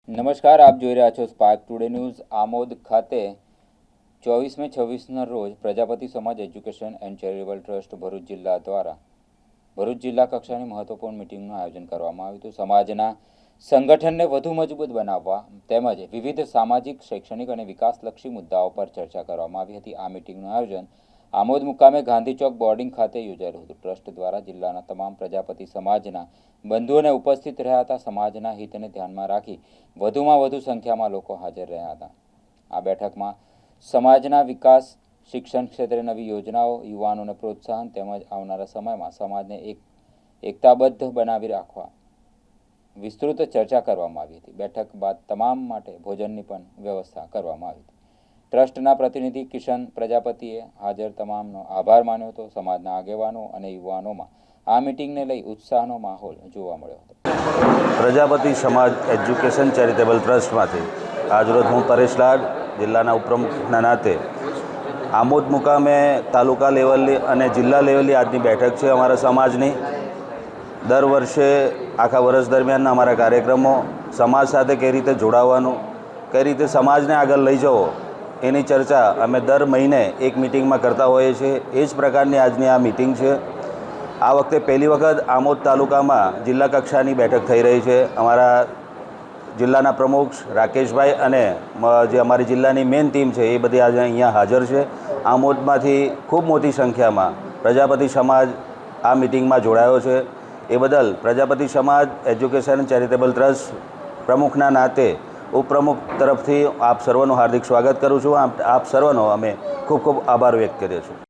નમસ્કાર, આપ જોઈ રહ્યા છો સ્પાર્ક ટુડે ન્યૂઝ. આમોદ ખાતે 24 મે 26ના રોજ પ્રજાપતિ સમાજ education and charitable trust Bharuch જિલ્લા દ્વારા ભરૂચ જિલ્લા કક્ષાની મહત્વપૂર્ણ મિટિંગનું આયોજન કરવામાં આવ્યું હતું. સમાજના સંગઠનને વધુ મજબૂત બનાવવા તેમજ વિવિધ સામાજિક, શૈક્ષણિક અને વિકાસલક્ષી મુદ્દાઓ પર ચર્ચા કરવામાં આવી હતી. આ મિટિંગનું આયોજન આમોદ મુકામે ગાંધી ચોક બોર્ડિંગ ખાતે યોજાયેલું હતું. ટ્રસ્ટ દ્વારા જિલ્લાના તમામ પ્રજાપતિ સમાજના બંધુઓને ઉપસ્થિત રહ્યા હતા. સમાજના હિતને ધ્યાનમાં રાખી વધુમાં વધુ સંખ્યામાં લોકો હાજર રહ્યા હતા. આ બેઠકમાં સમાજના વિકાસ, શિક્ષણ ક્ષેત્રે નવી યોજનાઓ, યુવાનોને પ્રોત્સાહન તેમજ આવનારા સમયમાં સમાજને એકતાબદ્ધ બનાવી રાખવા વિસ્તૃત ચર્ચા કરવામાં આવી હતી. બેઠક બાદ તમામ માટે ભોજનની પણ વ્યવસ્થા કરવામાં આવી હતી. ટ્રસ્ટના પ્રતિનિધિ કિશન પ્રજાપતિએ હાજર તમામનો આભાર માન્યો હતો. સમાજના આગેવાનો અને યુવાનોમાં આ મિટિંગને લઈ ઉત્સાહનો માહોલ જોવા મળ્યો હતો. પ્રજાપતિ સમાજ એજ્યુકેશન ચેરિટેબલ ટ્રસ્ટમાંથી આજરોજ હું પરેશલાલ, જિલ્લાના ઉપપ્રમુખના નાતે આમોદ મુકામે તાલુકા લેવલની અને જિલ્લા લેવલની આજની બેઠક છે અમારા સમાજની. દર વર્ષે આખા વર્ષ દરમિયાન અમારા કાર્યક્રમો, સમાજ સાથે કઈ રીતે જોડાવાનું, કઈ રીતે સમાજને આગળ લઈ જવો, એની ચર્ચા અમે દર મહિને એક મિટિંગમાં કરતા હોઈએ છીએ. એ જ પ્રકારની આજની આ મિટિંગ છે. આ વખતે પહેલી વખત આમોદ તાલુકામાં જિલ્લા કક્ષાની બેઠક થઈ રહી છે. અમારા જિલ્લાના પ્રમુખ રાકેશભાઈ અને જે અમારી જિલ્લાની મેઇન ટીમ છે એ બધી આજે અહીંયા હાજર છે. આમોદમાંથી ખૂબ મોટી સંખ્યામાં પ્રજાપતિ સમાજ આ મિટિંગમાં જોડાયો છે. એ બદલ પ્રજાપતિ સમાજ એજ્યુકેશન ચેરિટેબલ ટ્રસ્ટ પ્રમુખના નાતે ઉપપ્રમુખ તરફથી આપ સર્વનું હાર્દિક સ્વાગત કરું છું. આપ સર્વનો અમે ખૂબ ખૂબ આભાર વ્યક્ત કરીએ છીએ.